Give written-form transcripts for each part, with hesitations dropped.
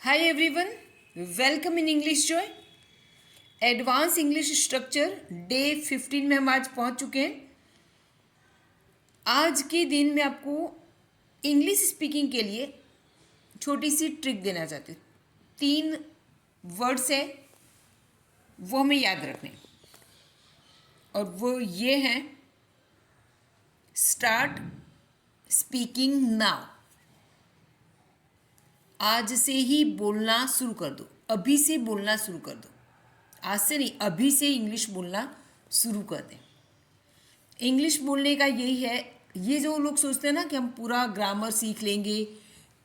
Hi everyone, welcome in English Joy. Advance English structure day 15 में हम आज पहुंच चुके हैं। आज के दिन में आपको इंग्लिश स्पीकिंग के लिए छोटी सी ट्रिक देना चाहती हूँ। 3 वर्ड्स हैं, वो हमें याद रखने हैं और वो ये हैं स्टार्ट स्पीकिंग नाउ। आज से ही बोलना शुरू कर दो, अभी से बोलना शुरू कर दो। आज से नहीं, अभी से इंग्लिश बोलना शुरू कर दें। इंग्लिश बोलने का यही है। ये जो लोग सोचते हैं ना कि हम पूरा ग्रामर सीख लेंगे,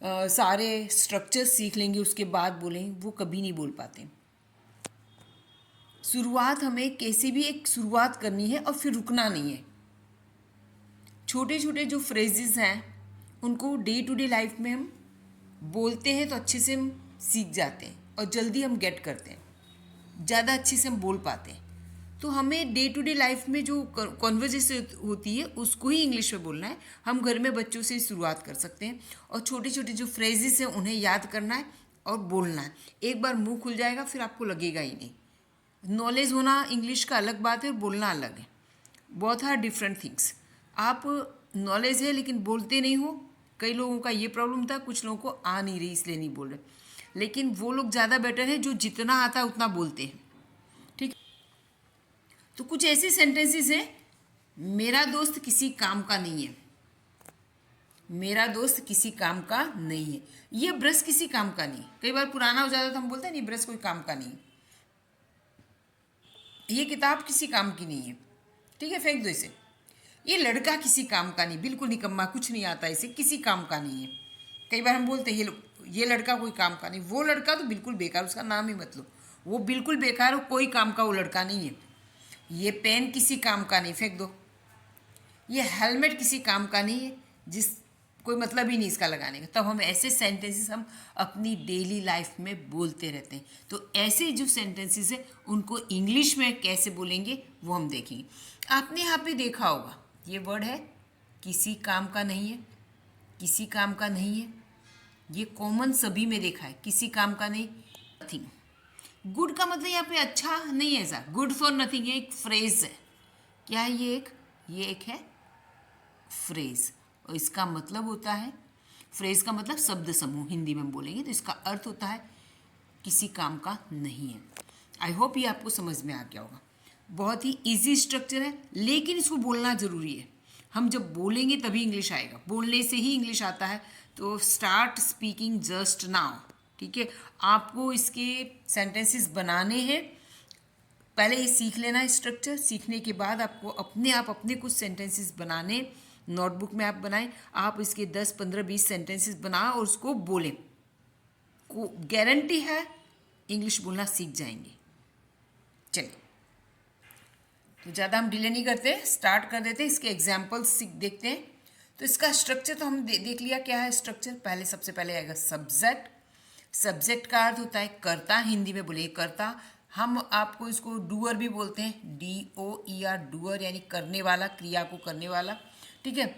सारे स्ट्रक्चर्स सीख लेंगे, उसके बाद बोलेंगे, वो कभी नहीं बोल पाते। शुरुआत हमें कैसे भी एक शुरुआत करनी है और फिर रुकना नहीं है। छोटे छोटे जो फ्रेजेस हैं उनको डे टू डे लाइफ में हम बोलते हैं तो अच्छे से हम सीख जाते हैं और जल्दी हम गेट करते हैं, ज़्यादा अच्छे से हम बोल पाते हैं। तो हमें डे टू डे लाइफ में जो कॉन्वर्जेशन होती है उसको ही इंग्लिश में बोलना है। हम घर में बच्चों से शुरुआत कर सकते हैं और छोटे छोटे जो फ्रेजेस हैं उन्हें याद करना है और बोलना है। एक बार मुंह खुल जाएगा फिर आपको लगेगा ही नहीं। नॉलेज होना इंग्लिश का अलग बात है और बोलना अलग है। बहुत आर डिफरेंट थिंग्स। आप नॉलेज है लेकिन बोलते नहीं हो। कई लोगों का ये प्रॉब्लम था, कुछ लोगों को आ नहीं रही इसलिए नहीं बोल रहे। लेकिन वो लोग ज़्यादा बेटर है जो जितना आता है उतना बोलते हैं। ठीक। तो कुछ ऐसे सेंटेंसेस हैं, मेरा दोस्त किसी काम का नहीं है। मेरा दोस्त किसी काम का नहीं है। ये ब्रश किसी काम का नहीं। कई बार पुराना हो जाता है तो हम बोलते हैं नहीं, ब्रश कोई काम का नहीं। ये किताब किसी काम की नहीं है, ठीक है, फेंक दो इसे। ये लड़का किसी काम का नहीं, बिल्कुल निकम्मा, कुछ नहीं आता इसे, किसी काम का नहीं है। कई बार हम बोलते हैं ये लड़का कोई काम का नहीं। वो लड़का तो बिल्कुल बेकार, उसका नाम ही मत लो। वो बिल्कुल बेकार हो, कोई काम का वो लड़का नहीं है। ये पेन किसी काम का नहीं, फेंक दो। ये हेलमेट किसी काम का नहीं है, जिस कोई मतलब ही नहीं इसका लगाने का। तब हम ऐसे सेंटेंसेस हम अपनी डेली लाइफ में बोलते रहते हैं। तो ऐसे जो सेंटेंसेस है उनको इंग्लिश में कैसे बोलेंगे वो हम देखेंगे। आपने यहाँ पे देखा होगा ये वर्ड है किसी काम का नहीं है। किसी काम का नहीं है, ये कॉमन सभी में देखा है। किसी काम का नहीं, नथिंग। गुड का मतलब यहाँ पे अच्छा नहीं है, ऐसा गुड फॉर नथिंग, ये एक फ्रेज है। क्या है ये एक है फ्रेज और इसका मतलब होता है, फ्रेज का मतलब शब्द समूह हिंदी में बोलेंगे तो इसका अर्थ होता है किसी काम का नहीं है। आई होप ये आपको समझ में आ गया होगा। बहुत ही इजी स्ट्रक्चर है लेकिन इसको बोलना ज़रूरी है। हम जब बोलेंगे तभी इंग्लिश आएगा, बोलने से ही इंग्लिश आता है। तो स्टार्ट स्पीकिंग जस्ट नाउ, ठीक है। आपको इसके सेंटेंसेस बनाने हैं, पहले ये सीख लेना है स्ट्रक्चर। सीखने के बाद आपको अपने कुछ सेंटेंसेस बनाने, नोटबुक में आप बनाएं। आप इसके 10 15 20 सेंटेंसेस बनाओ और उसको बोलें। को गारंटी है इंग्लिश बोलना सीख जाएंगे। चलिए, तो ज़्यादा हम डिले नहीं करते, स्टार्ट कर देते। इसके एग्जाम्पल्स सीख देखते हैं। तो इसका स्ट्रक्चर तो हम देख लिया क्या है स्ट्रक्चर। पहले सबसे पहले आएगा सब्जेक्ट। सब्जेक्ट का अर्थ होता है कर्ता, हिंदी में बोलिए कर्ता। हम आपको इसको डूअर भी बोलते हैं, DOER, डूअर यानी करने वाला, क्रिया को करने वाला, ठीक है,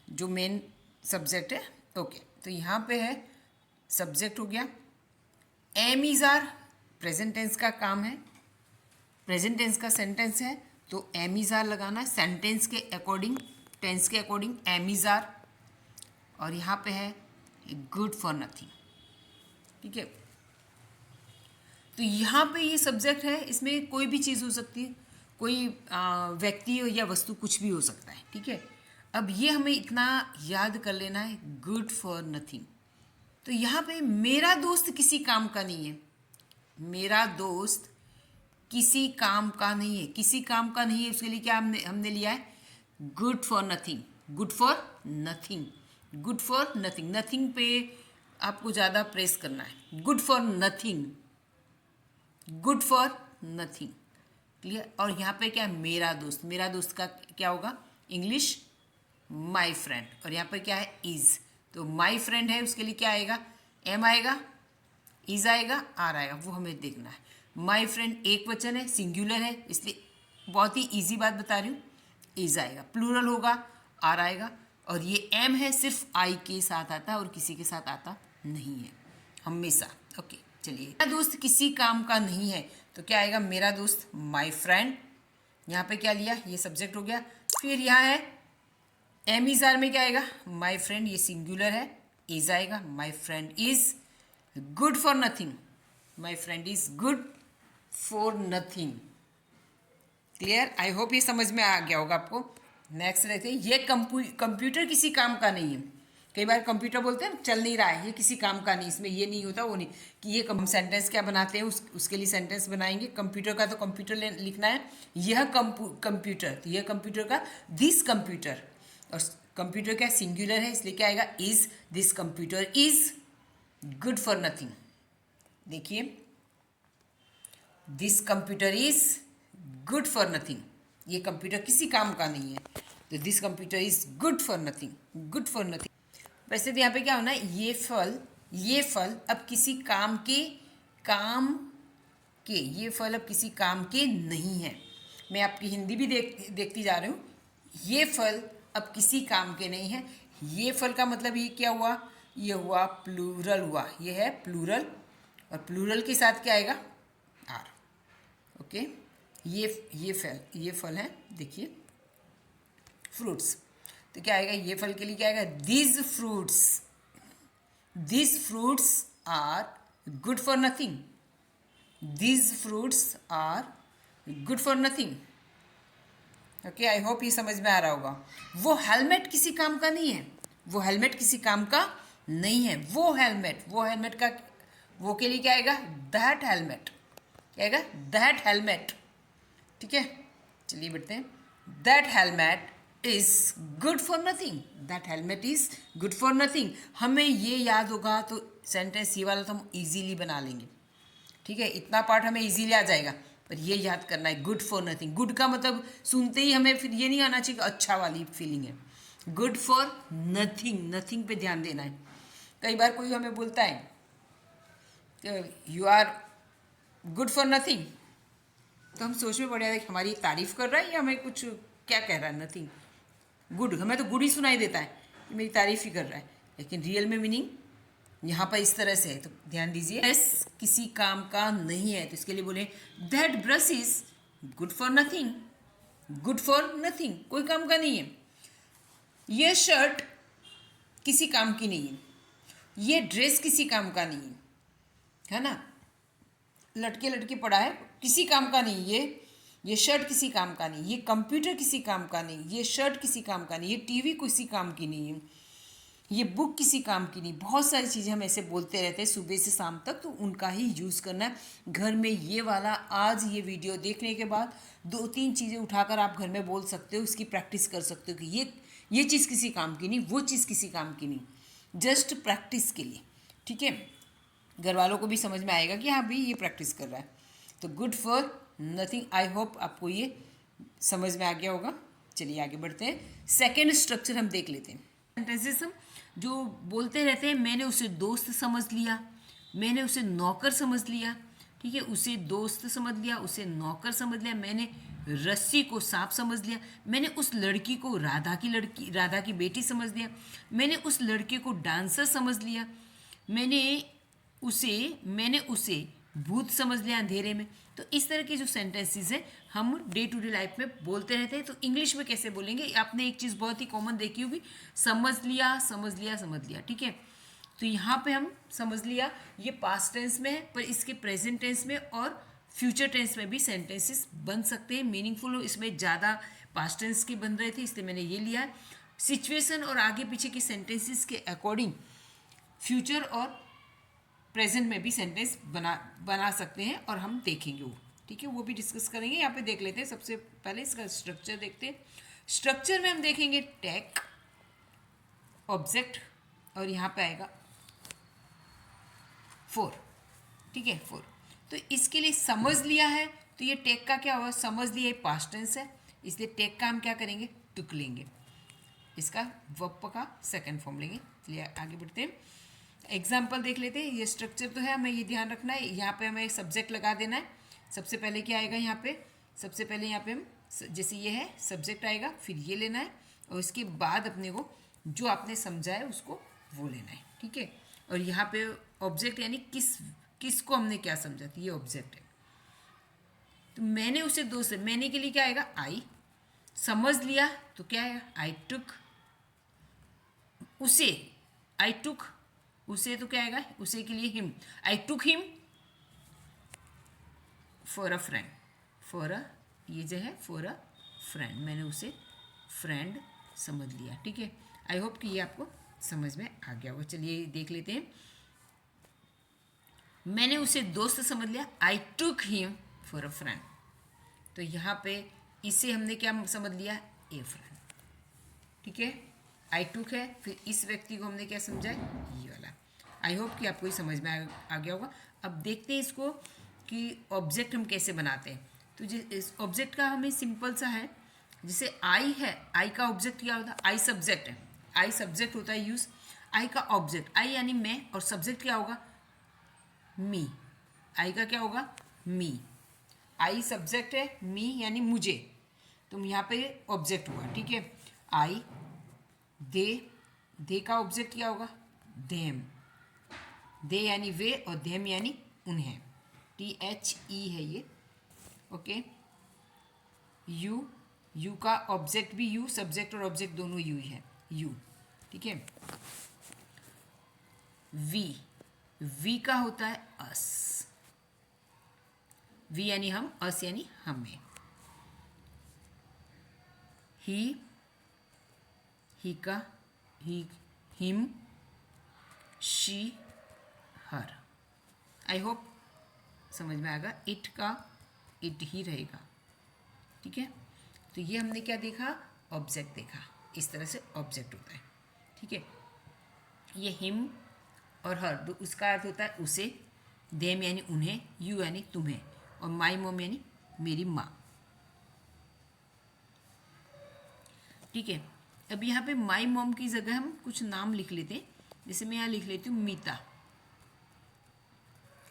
जो मेन सब्जेक्ट है। ओके, तो यहाँ पे है सब्जेक्ट हो गया। Am is are present tense का काम है, प्रेजेंट टेंस का सेंटेंस है तो एम इज आर लगाना है सेंटेंस के अकॉर्डिंग, टेंस के अकॉर्डिंग एम इज आर। और यहाँ पे है गुड फॉर नथिंग, ठीक है। तो यहाँ पे ये सब्जेक्ट है, इसमें कोई भी चीज़ हो सकती है, कोई व्यक्ति या वस्तु, कुछ भी हो सकता है, ठीक है। अब ये हमें इतना याद कर लेना है, गुड फॉर नथिंग। तो यहाँ पे मेरा दोस्त किसी काम का नहीं है। मेरा दोस्त किसी काम का नहीं है, किसी काम का नहीं है, उसके लिए क्या हमने लिया है good for nothing. Good for nothing, good for nothing, nothing पे आपको ज़्यादा प्रेस करना है। Good for nothing, good for nothing, clear. और यहाँ पे क्या है मेरा दोस्त, मेरा दोस्त का क्या होगा इंग्लिश माई फ्रेंड। और यहाँ पे क्या है इज, तो माई फ्रेंड है उसके लिए क्या आएगा एम आएगा, इज आएगा, आर आएगा, वो हमें देखना है। माई फ्रेंड एक वचन है, सिंगुलर है, इसलिए बहुत ही इजी बात बता रही हूँ, इज आएगा। प्लूरल होगा आर आएगा। और ये एम है सिर्फ आई के साथ आता है और किसी के साथ आता नहीं है। हमेशा। ओके चलिए, मेरा दोस्त किसी काम का नहीं है तो क्या आएगा, मेरा दोस्त माई फ्रेंड। यहाँ पे क्या लिया, ये सब्जेक्ट हो गया। फिर यहाँ है एम इज आर में क्या आएगा, माई फ्रेंड, ये सिंगुलर है, इज आएगा, my friend is good for nothing, my friend is good for nothing. Clear, I hope ये समझ में आ गया होगा आपको। नेक्स्ट देखते हैं, ये कंप्यूटर किसी काम का नहीं है। कई बार कंप्यूटर बोलते हैं चल नहीं रहा है, ये किसी काम का नहीं, इसमें ये नहीं होता वो नहीं, कि ये हम सेंटेंस क्या बनाते हैं उसके लिए सेंटेंस बनाएंगे। कंप्यूटर का तो कंप्यूटर लिखना है, यह कंप्यूटर, तो यह कंप्यूटर का दिस कंप्यूटर, और कंप्यूटर क्या सिंगुलर है इसलिए क्या आएगा, is this computer is good for nothing. देखिए, this computer is good for nothing, ये कंप्यूटर किसी काम का नहीं है, तो this computer is good for nothing, good for nothing. वैसे तो यहाँ पे क्या होना है, ये फल अब किसी काम के ये फल अब किसी काम के नहीं है। मैं आपकी हिंदी भी देखती जा रही हूँ। ये फल अब किसी काम के नहीं है, ये फल का मतलब ये क्या हुआ, ये हुआ प्लूरल हुआ, ये है प्लूरल, और प्लूरल के साथ क्या आएगा, आर। ओके, ये फल है, देखिए फ्रूट्स, तो क्या आएगा, ये फल के लिए क्या आएगा, this fruits are good for nothing, this fruits are good for nothing. Okay, I hope ये समझ में आ रहा होगा। वो हेलमेट किसी काम का नहीं है, वो हेलमेट किसी काम का नहीं है, वो हेलमेट का वो के लिए क्या आएगा, दैट हेलमेट, क्या आएगा, दैट हेलमेट। ठीक है, चलिए बढ़ते हैं। That helmet is good for nothing, that helmet is good for nothing. हमें ये याद होगा तो सेंटेंस ये वाला तो हम इजीली बना लेंगे। ठीक है, इतना पार्ट हमें इजीली आ जाएगा, पर ये याद करना है, गुड फॉर नथिंग। गुड का मतलब सुनते ही हमें फिर ये नहीं आना चाहिए कि अच्छा वाली फीलिंग है, गुड फॉर नथिंग, नथिंग पे ध्यान देना है। कई बार कोई हमें बोलता है कि you are good for nothing, तो हम सोच में पड़ जाते हैं कि हमारी तारीफ कर रहा है या हमें कुछ क्या कह रहा है, नथिंग गुड, हमें तो गुड ही सुनाई देता है कि मेरी तारीफ ही कर रहा है, लेकिन रियल में मीनिंग यहाँ पर इस तरह से है। तो ध्यान दीजिए, ब्रश किसी काम का नहीं है, तो इसके लिए बोले that brush is good for nothing, good for nothing, कोई काम का नहीं है। ये शर्ट किसी काम की नहीं है, ये ड्रेस किसी काम का नहीं है ना, लटके लटके पड़ा है, किसी काम का नहीं, ये शर्ट किसी काम का नहीं, ये कंप्यूटर किसी काम का नहीं, ये शर्ट किसी काम का नहीं, ये टीवी किसी काम की नहीं है, ये बुक किसी काम की नहीं। बहुत सारी चीज़ें हम ऐसे बोलते रहते हैं सुबह से शाम तक, तो उनका ही यूज़ करना है घर में। ये वाला आज ये वीडियो देखने के बाद 2-3 चीज़ें उठाकर आप घर में बोल सकते हो, इसकी प्रैक्टिस कर सकते हो कि ये चीज़ किसी काम की नहीं, वो चीज़ किसी काम की नहीं, जस्ट प्रैक्टिस के लिए। ठीक है, घर वालों को भी समझ में आएगा कि हाँ भाई ये प्रैक्टिस कर रहा है। तो good for nothing, I hope आपको ये समझ में आ गया होगा। चलिए आगे बढ़ते हैं, सेकेंड स्ट्रक्चर हम देख लेते हैं। सेंटेंसेस हम जो बोलते रहते हैं, मैंने उसे दोस्त समझ लिया, मैंने उसे नौकर समझ लिया। ठीक है, उसे दोस्त समझ लिया, उसे नौकर समझ लिया, मैंने रस्सी को सांप समझ लिया, मैंने उस लड़की को राधा की बेटी समझ लिया, मैंने उस लड़के को डांसर समझ लिया, मैंने उसे भूत समझ लिया अंधेरे में। तो इस तरह के जो सेंटेंसेस हैं हम डे टू डे लाइफ में बोलते रहते हैं। तो इंग्लिश में कैसे बोलेंगे, आपने एक चीज़ बहुत ही कॉमन देखी होगी, समझ लिया। ठीक है, तो यहाँ पे हम समझ लिया, ये पास्ट टेंस में है, पर इसके प्रेजेंट टेंस में और फ्यूचर टेंस में भी सेंटेंसेस बन सकते हैं मीनिंगफुल हो। इसमें ज़्यादा पास्ट टेंस के बन रहे थे इसलिए मैंने ये लिया है। सिचुएशन और आगे पीछे के सेंटेंसेस के अकॉर्डिंग फ्यूचर और प्रेजेंट में भी सेंटेंस बना सकते हैं, और हम देखेंगे वो। ठीक है, वो भी डिस्कस करेंगे। यहाँ पे देख लेते हैं, सबसे पहले इसका स्ट्रक्चर देखते हैं। स्ट्रक्चर में हम देखेंगे टेक, ऑब्जेक्ट, और यहाँ पे आएगा फॉर। ठीक है, फॉर। तो इसके लिए समझ लिया है, तो ये टेक का क्या होगा, समझ लिया पास्ट टेंस है, इसलिए टेक का हम क्या करेंगे, टुक लेंगे, इसका वर्ब का सेकेंड फॉर्म लेंगे। चलिए आगे बढ़ते हैं, एग्जाम्पल देख लेते हैं। ये स्ट्रक्चर तो है, हमें ये ध्यान रखना है, यहाँ पे हमें सब्जेक्ट लगा देना है। सबसे पहले क्या आएगा यहाँ पे, सबसे पहले यहाँ पे हम जैसे ये है सब्जेक्ट आएगा, फिर ये लेना है, और इसके बाद अपने को जो आपने समझा है उसको वो लेना है। ठीक है, और यहाँ पे ऑब्जेक्ट यानी किसको हमने क्या समझा, तो ये ऑब्जेक्ट है। तो मैंने उसे दोस्त, मैंने के लिए क्या आएगा, आई। समझ लिया तो क्या आएगा, आई टुक। उसे, आई टुक उसे, तो क्या आएगा, उसे के लिए him, I took him for a friend. For a, ये जो है फॉर अ फ्रेंड, मैंने उसे फ्रेंड समझ लिया। ठीक है, आई होप कि ये आपको समझ में आ गया होगा। चलिए देख लेते हैं। मैंने उसे दोस्त समझ लिया, I took him for a friend. तो यहाँ पे इसे हमने क्या समझ लिया, ए फ्रेंड। ठीक है, आई टुक है, फिर इस व्यक्ति को हमने क्या समझा, ये वाला। आई होप कि आपको ये समझ में आ गया होगा। अब देखते हैं इसको कि ऑब्जेक्ट हम कैसे बनाते हैं। तो इस ऑब्जेक्ट का हमें सिंपल सा है, जैसे आई है, आई का ऑब्जेक्ट क्या होता है, आई सब्जेक्ट है, आई सब्जेक्ट होता है यूज। आई का ऑब्जेक्ट, आई यानी मैं, और सब्जेक्ट क्या होगा, मी। आई का क्या होगा, मी। आई सब्जेक्ट है, मी यानी मुझे, तो यहाँ पे ऑब्जेक्ट हुआ। ठीक है, आई, दे का ऑब्जेक्ट क्या होगा, देम। दे यानी वे, और देम यानी उन्हें, THE है ये। ओके, यू का ऑब्जेक्ट भी यू, सब्जेक्ट और ऑब्जेक्ट दोनों यू ही है, यू। ठीक है, वी का होता है अस। वी यानी हम, अस यानी हमें। ही का him, she, her. I hope समझ में आएगा। इट का इट ही रहेगा। ठीक है, तो ये हमने क्या देखा, ऑब्जेक्ट देखा। इस तरह से ऑब्जेक्ट होता है। ठीक है, ये हिम और हर, तो उसका अर्थ होता है उसे, देम यानी उन्हें, यू यानी तुम्हें, और माई मॉम यानी मेरी माँ। ठीक है, अब यहाँ पे माई मॉम की जगह हम कुछ नाम लिख लेते हैं। जैसे मैं यहाँ लिख लेती हूँ मीता।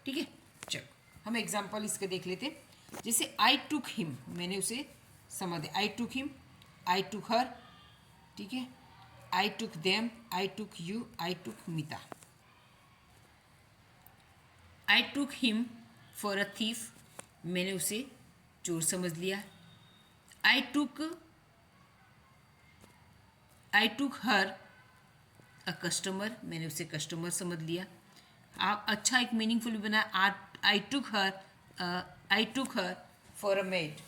ठीक है, चलो हम एग्जाम्पल इसके देख लेते हैं। जैसे आई टुक हिम, मैंने उसे समझ दिया, आई took him, I took her. ठीक है, I took them, I took you, I took Meeta. I took him for a thief, मैंने उसे चोर समझ लिया। I took her a customer, मैंने उसे कस्टमर समझ लिया। आप अच्छा एक मीनिंगफुल बनाया, आई टुक हर फॉर अ मेड।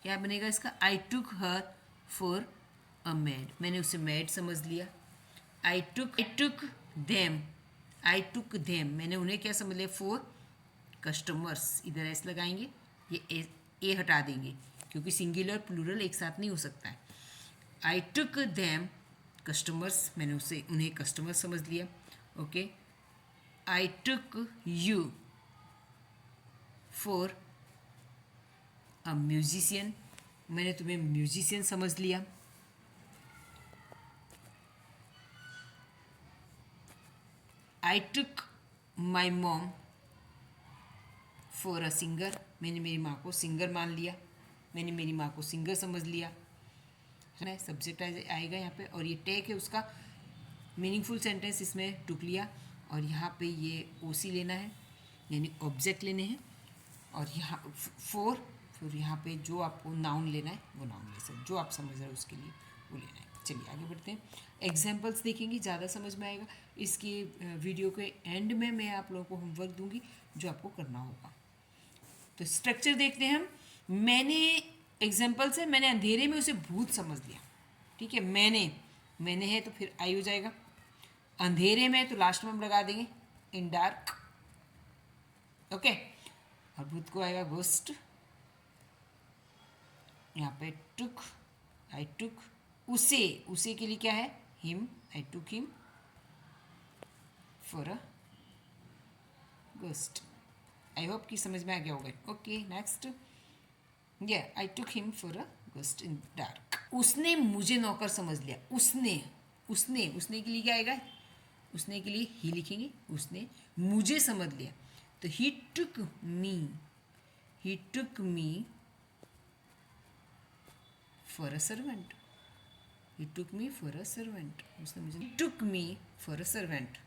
क्या बनेगा इसका, आई टुक हर फॉर अ मेड, मैंने उसे मेड समझ लिया। आई टुक देम, मैंने उन्हें क्या समझ लिया, फॉर कस्टमर्स। इधर एस लगाएंगे, ये ए हटा देंगे क्योंकि सिंगुलर प्लूरल एक साथ नहीं हो सकता है। आई टुक देम कस्टमर्स, मैंने उन्हें कस्टमर समझ लिया। Okay, I took you for a musician, मैंने तुम्हें म्यूजिशियन समझ लिया। I took my mom for a singer, मैंने मेरी माँ को सिंगर मान लिया, मैंने मेरी माँ को सिंगर समझ लिया। है ना, सब्जेक्ट आएगा यहाँ पे, और ये टेक है उसका मीनिंगफुल सेंटेंस इसमें टुक लिया, और यहाँ पे ये ओसी लेना है यानी ऑब्जेक्ट लेने हैं, और यहाँ फिर यहाँ पे जो आपको नाउन लेना है वो नाउन ले सकते, जो आप समझ रहे हो उसके लिए वो लेना है। चलिए आगे बढ़ते हैं, एग्जाम्पल्स देखेंगे, ज़्यादा समझ में आएगा। इसकी वीडियो के एंड में मैं आप लोगों को होमवर्क दूंगी जो आपको करना होगा। तो स्ट्रक्चर देखते हैं हम। मैंने एग्जाम्पल से, मैंने अंधेरे में उसे भूत समझ लिया। ठीक है, मैंने है तो फिर आई हो जाएगा। अंधेरे में तो लास्ट में हम लगा देंगे इन डार्क। ओके, और भूत को आएगा घोस्ट। यहाँ पे टुक, आई टुक, उसे के लिए क्या है, him, I took him for a ghost. I hope कि समझ में आ गया होगा। ओके, नेक्स्ट, या I took him for a ghost in dark. उसने मुझे नौकर समझ लिया। उसने के लिए क्या आएगा, उसने के लिए ही लिखेंगे। उसने मुझे समझ लिया तो he took me for a servant. He took me for a servant, उसने मुझे टुक मी फॉर अ सर्वेंट।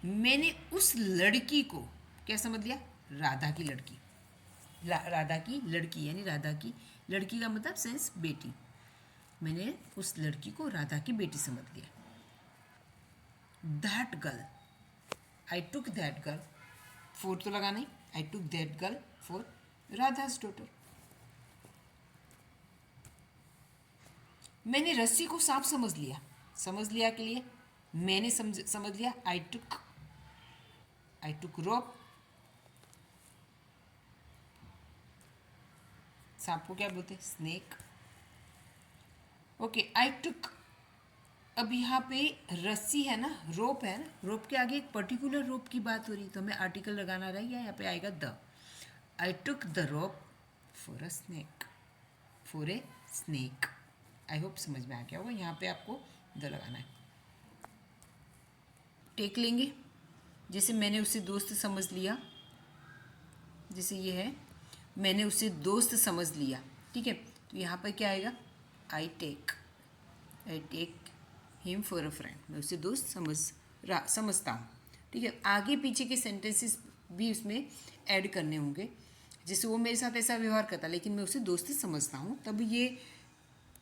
मैंने उस लड़की को क्या समझ लिया, राधा की लड़की, राधा की लड़की यानी राधा की लड़की का मतलब सेंस बेटी। मैंने उस लड़की को राधा की बेटी समझ लिया। That girl, I took that girl, for तो लगाना ही, I took that girl for Radha's daughter. मैंने रस्सी को सांप समझ लिया, समझ लिया के लिए मैंने समझ लिया आई टुक रोप। सांप को क्या बोलते हैं, स्नेक। ओके, आई टुक, अब यहाँ पे रस्सी है ना, रोप है ना, रोप के आगे एक पर्टिकुलर रोप की बात हो रही, तो हमें आर्टिकल लगाना रहेगा, यहाँ पे आएगा the. I took the rope for a snake, for a snake. I hope समझ में आ गया होगा, यहाँ पे आपको द लगाना है। टेक लेंगे, जैसे मैंने उसे दोस्त समझ लिया, जैसे ये है मैंने उसे दोस्त समझ लिया, ठीक है, तो यहाँ पर क्या आएगा, I take him for a friend, मैं उसे दोस्त समझता हूँ, ठीक है। आगे पीछे के सेंटेंसेस भी उसमें ऐड करने होंगे, जैसे वो मेरे साथ ऐसा व्यवहार करता लेकिन मैं उसे दोस्त समझता हूँ, तब ये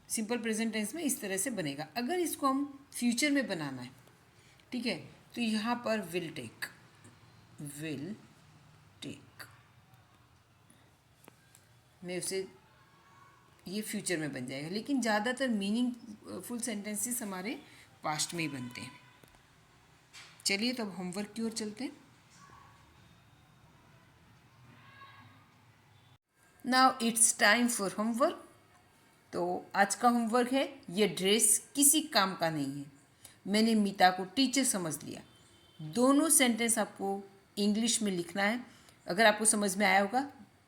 सिंपल प्रेजेंट टेंस में इस तरह से बनेगा। अगर इसको हम फ्यूचर में बनाना है, ठीक है, तो यहाँ पर विल टेक मैं उसे, ये फ्यूचर में बन जाएगा, लेकिन ज़्यादातर मीनिंगफुल सेंटेंसेस हमारे पास्ट में ही बनते हैं। चलिए तो अब होमवर्क की ओर चलते हैं। Now it's time for homework. तो आज का होमवर्क है, ये ड्रेस किसी काम का नहीं है, मैंने मीता को टीचर समझ लिया। दोनों सेंटेंस आपको इंग्लिश में लिखना है, अगर आपको समझ में आया होगा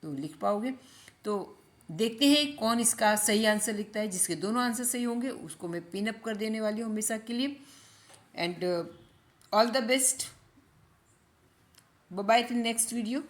तो लिख पाओगे। तो देखते हैं कौन इसका सही आंसर लिखता है, जिसके दोनों आंसर सही होंगे उसको मैं पिन अप कर देने वाली हूँ हमेशा के लिए। And all the best, bye bye till next video.